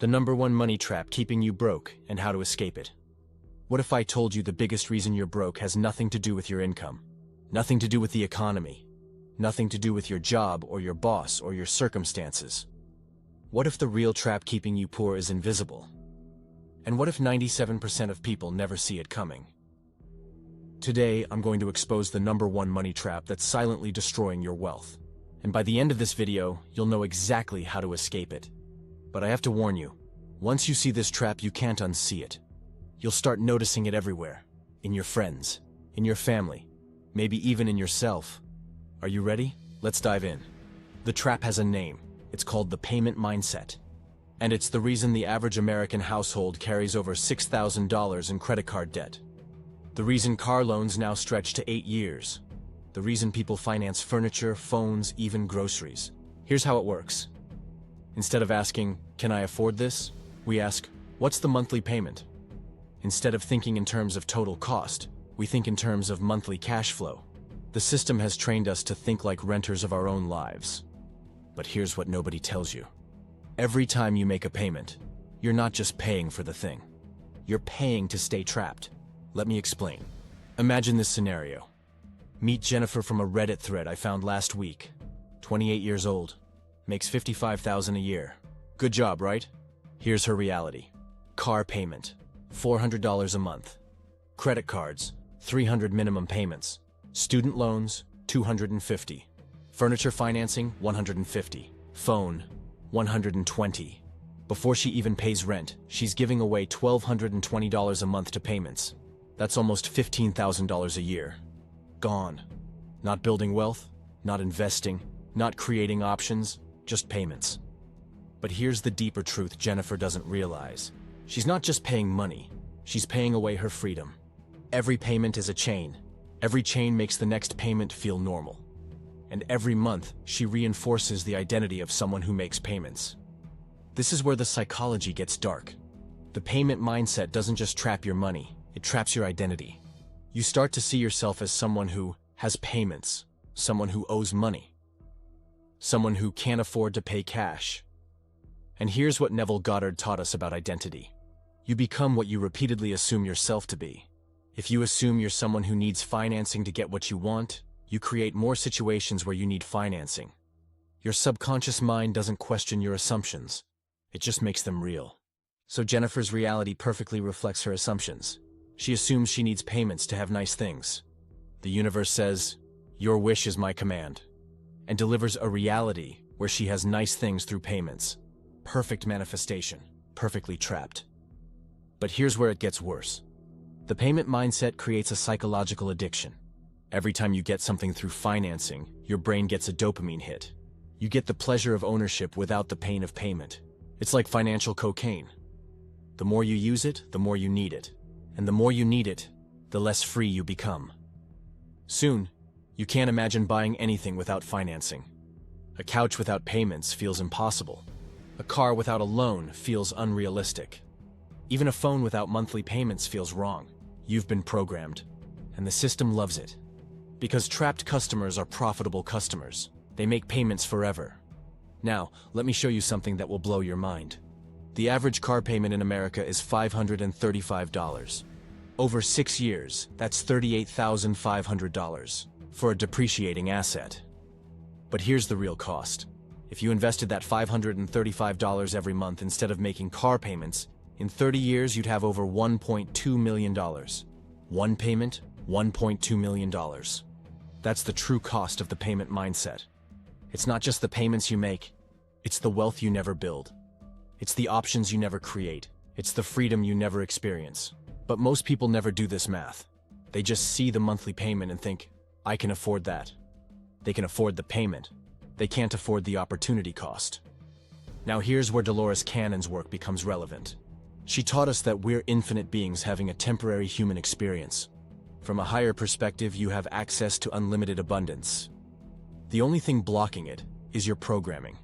The #1 money trap keeping you broke and how to escape it. What if I told you the biggest reason you're broke has nothing to do with your income, nothing to do with the economy, nothing to do with your job or your boss or your circumstances? What if the real trap keeping you poor is invisible? And what if 97% of people never see it coming? Today, I'm going to expose the #1 money trap that's silently destroying your wealth. And by the end of this video, you'll know exactly how to escape it. But I have to warn you, once you see this trap, you can't unsee it. You'll start noticing it everywhere, in your friends, in your family, maybe even in yourself. Are you ready? Let's dive in. The trap has a name. It's called the payment mindset. And it's the reason the average American household carries over $6,000 in credit card debt. The reason car loans now stretch to 8 years. The reason people finance furniture, phones, even groceries. Here's how it works. Instead of asking, "Can I afford this?" we ask, "What's the monthly payment?" Instead of thinking in terms of total cost, we think in terms of monthly cash flow. The system has trained us to think like renters of our own lives. But here's what nobody tells you. Every time you make a payment, you're not just paying for the thing. You're paying to stay trapped. Let me explain. Imagine this scenario. Meet Jennifer from a Reddit thread I found last week. 28 years old. Makes $55,000 a year. Good job, right? Here's her reality. Car payment, $400 a month. Credit cards, 300 minimum payments. Student loans, 250. Furniture financing, 150. Phone, 120. Before she even pays rent, she's giving away $1,220 a month to payments. That's almost $15,000 a year. Gone. Not building wealth, not investing, not creating options, just payments. But here's the deeper truth Jennifer doesn't realize. She's not just paying money, she's paying away her freedom. Every payment is a chain. Every chain makes the next payment feel normal. And every month, she reinforces the identity of someone who makes payments. This is where the psychology gets dark. The payment mindset doesn't just trap your money, it traps your identity. You start to see yourself as someone who has payments, someone who owes money, someone who can't afford to pay cash. And here's what Neville Goddard taught us about identity. You become what you repeatedly assume yourself to be. If you assume you're someone who needs financing to get what you want, you create more situations where you need financing. Your subconscious mind doesn't question your assumptions. It just makes them real. So Jennifer's reality perfectly reflects her assumptions. She assumes she needs payments to have nice things. The universe says, "Your wish is my command," and delivers a reality where she has nice things through payments. Perfect manifestation, perfectly trapped. But here's where it gets worse. The payment mindset creates a psychological addiction. Every time you get something through financing, your brain gets a dopamine hit. You get the pleasure of ownership without the pain of payment. It's like financial cocaine. The more you use it, the more you need it. And the more you need it, the less free you become. Soon, you can't imagine buying anything without financing. A couch without payments feels impossible. A car without a loan feels unrealistic. Even a phone without monthly payments feels wrong. You've been programmed, and the system loves it. Because trapped customers are profitable customers. They make payments forever. Now, let me show you something that will blow your mind. The average car payment in America is $535. Over 6 years, that's $38,500 for a depreciating asset. But here's the real cost. If you invested that $535 every month instead of making car payments, in 30 years you'd have over $1.2 million. One payment, $1.2 million. That's the true cost of the payment mindset. It's not just the payments you make, it's the wealth you never build. It's the options you never create. It's the freedom you never experience. But most people never do this math. They just see the monthly payment and think, "I can afford that." They can afford the payment. They can't afford the opportunity cost. Now here's where Dolores Cannon's work becomes relevant. She taught us that we're infinite beings having a temporary human experience. From a higher perspective, you have access to unlimited abundance. The only thing blocking it is your programming,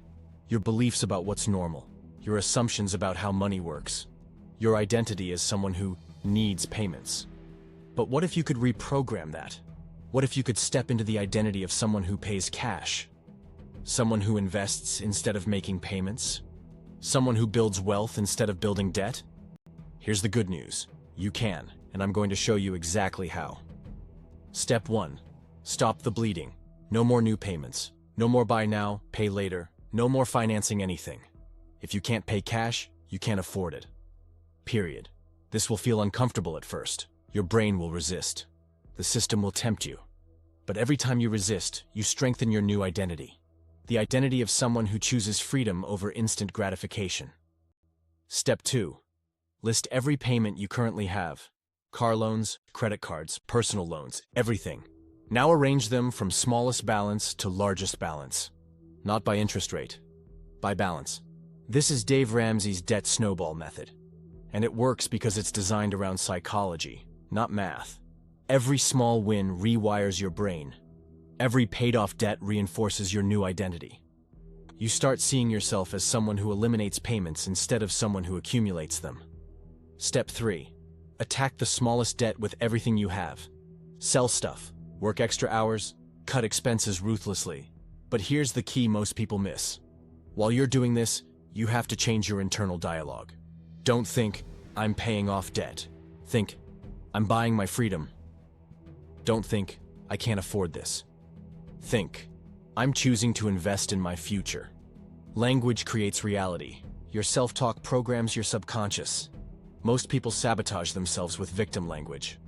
your beliefs about what's normal, your assumptions about how money works, your identity as someone who needs payments. But what if you could reprogram that? What if you could step into the identity of someone who pays cash? Someone who invests instead of making payments? Someone who builds wealth instead of building debt? Here's the good news. You can, and I'm going to show you exactly how. Step 1. Stop the bleeding. No more new payments. No more buy now, pay later. No more financing anything. If you can't pay cash, you can't afford it. Period. This will feel uncomfortable at first. Your brain will resist. The system will tempt you. But every time you resist, you strengthen your new identity. The identity of someone who chooses freedom over instant gratification. Step 2. List every payment you currently have. Car loans, credit cards, personal loans, everything. Now arrange them from smallest balance to largest balance. Not by interest rate, by balance. This is Dave Ramsey's debt snowball method. And it works because it's designed around psychology, not math. Every small win rewires your brain. Every paid-off debt reinforces your new identity. You start seeing yourself as someone who eliminates payments instead of someone who accumulates them. Step 3. Attack the smallest debt with everything you have. Sell stuff, work extra hours, cut expenses ruthlessly. But here's the key most people miss. While you're doing this, you have to change your internal dialogue. Don't think, I'm paying off debt. Think, I'm buying my freedom. Don't think, I can't afford this. Think, I'm choosing to invest in my future. Language creates reality. Your self-talk programs your subconscious. Most people sabotage themselves with victim language.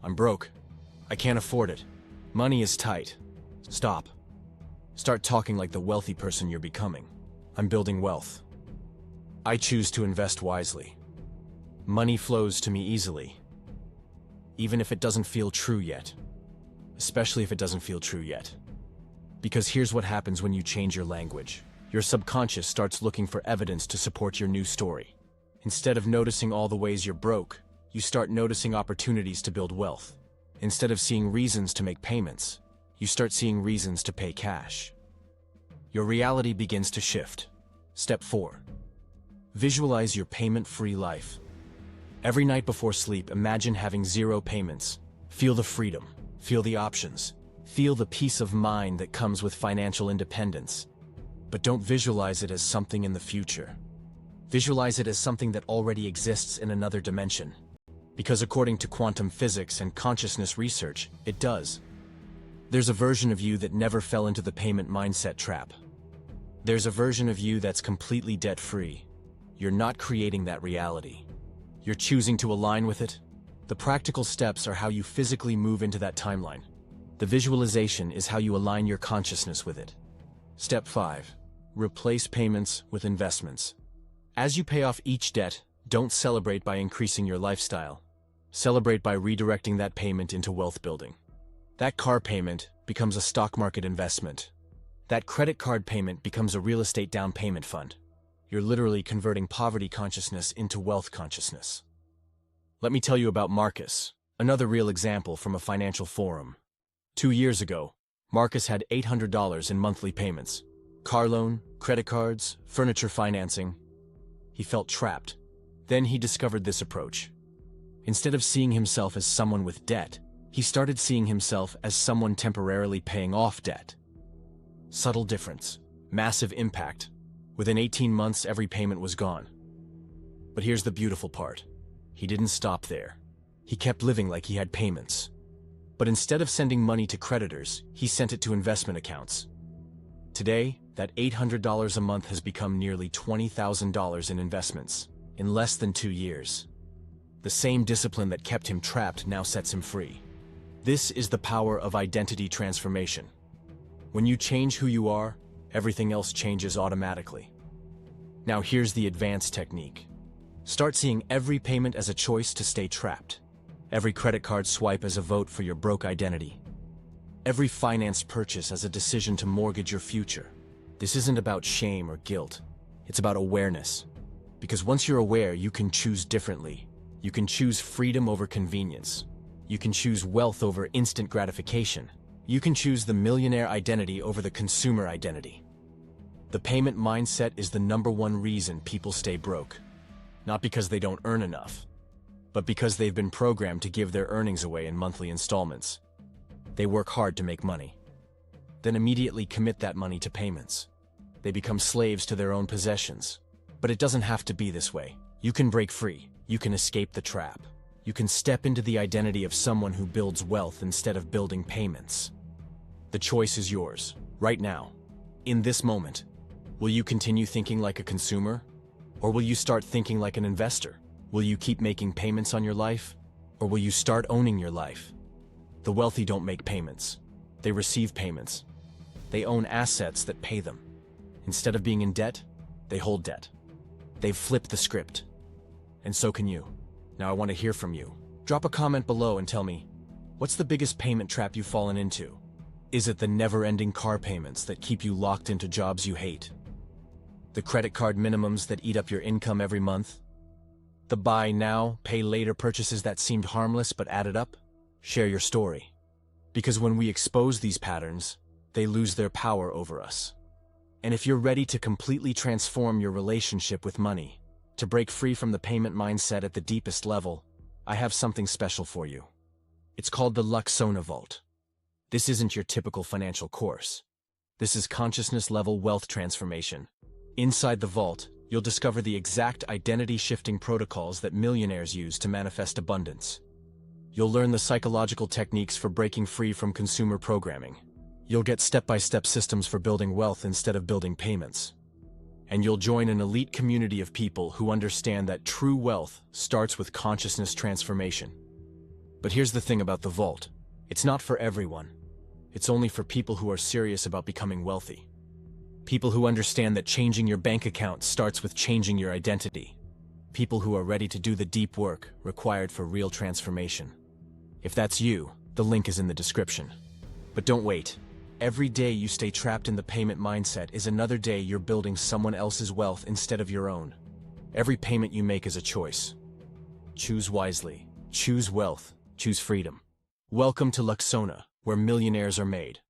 I'm broke. I can't afford it. Money is tight. Stop. Start talking like the wealthy person you're becoming. I'm building wealth. I choose to invest wisely. Money flows to me easily. Even if it doesn't feel true yet. Especially if it doesn't feel true yet. Because here's what happens when you change your language. Your subconscious starts looking for evidence to support your new story. Instead of noticing all the ways you're broke, you start noticing opportunities to build wealth. Instead of seeing reasons to make payments, you start seeing reasons to pay cash. Your reality begins to shift. Step 4. Visualize your payment-free life. Every night before sleep, imagine having 0 payments. Feel the freedom. Feel the options. Feel the peace of mind that comes with financial independence. But don't visualize it as something in the future. Visualize it as something that already exists in another dimension. Because according to quantum physics and consciousness research, it does. There's a version of you that never fell into the payment mindset trap. There's a version of you that's completely debt-free. You're not creating that reality. You're choosing to align with it. The practical steps are how you physically move into that timeline. The visualization is how you align your consciousness with it. Step 5. Replace payments with investments. As you pay off each debt, don't celebrate by increasing your lifestyle. Celebrate by redirecting that payment into wealth building. That car payment becomes a stock market investment. That credit card payment becomes a real estate down payment fund. You're literally converting poverty consciousness into wealth consciousness. Let me tell you about Marcus, another real example from a financial forum. 2 years ago, Marcus had $800 in monthly payments. Car loan, credit cards, furniture financing. He felt trapped. Then he discovered this approach. Instead of seeing himself as someone with debt, he started seeing himself as someone temporarily paying off debt. Subtle difference, massive impact. Within 18 months, every payment was gone. But here's the beautiful part. He didn't stop there. He kept living like he had payments. But instead of sending money to creditors, he sent it to investment accounts. Today, that $800 a month has become nearly $20,000 in investments, in less than 2 years. The same discipline that kept him trapped now sets him free. This is the power of identity transformation. When you change who you are, everything else changes automatically. Now here's the advanced technique. Start seeing every payment as a choice to stay trapped. Every credit card swipe as a vote for your broke identity. Every financed purchase as a decision to mortgage your future. This isn't about shame or guilt. It's about awareness. Because once you're aware, you can choose differently. You can choose freedom over convenience. You can choose wealth over instant gratification. You can choose the millionaire identity over the consumer identity. The payment mindset is the #1 reason people stay broke. Not because they don't earn enough, but because they've been programmed to give their earnings away in monthly installments. They work hard to make money, then immediately commit that money to payments. They become slaves to their own possessions. But it doesn't have to be this way. You can break free. You can escape the trap. You can step into the identity of someone who builds wealth instead of building payments. The choice is yours, right now. In this moment, will you continue thinking like a consumer? Or will you start thinking like an investor? Will you keep making payments on your life? Or will you start owning your life? The wealthy don't make payments. They receive payments. They own assets that pay them. Instead of being in debt, they hold debt. They've flipped the script. And so can you. Now I want to hear from you. Drop a comment below and tell me, what's the biggest payment trap you've fallen into? Is it the never-ending car payments that keep you locked into jobs you hate? The credit card minimums that eat up your income every month? The buy now, pay later purchases that seemed harmless but added up? Share your story. Because when we expose these patterns, they lose their power over us. And if you're ready to completely transform your relationship with money, to break free from the payment mindset at the deepest level, I have something special for you. It's called the Luxona Vault. This isn't your typical financial course. This is consciousness-level wealth transformation. Inside the vault, you'll discover the exact identity-shifting protocols that millionaires use to manifest abundance. You'll learn the psychological techniques for breaking free from consumer programming. You'll get step-by-step systems for building wealth instead of building payments. And you'll join an elite community of people who understand that true wealth starts with consciousness transformation. But here's the thing about the vault. It's not for everyone. It's only for people who are serious about becoming wealthy. People who understand that changing your bank account starts with changing your identity. People who are ready to do the deep work required for real transformation. If that's you, the link is in the description. But don't wait. Every day you stay trapped in the payment mindset is another day you're building someone else's wealth instead of your own. Every payment you make is a choice. Choose wisely. Choose wealth. Choose freedom. Welcome to Luxona, where millionaires are made.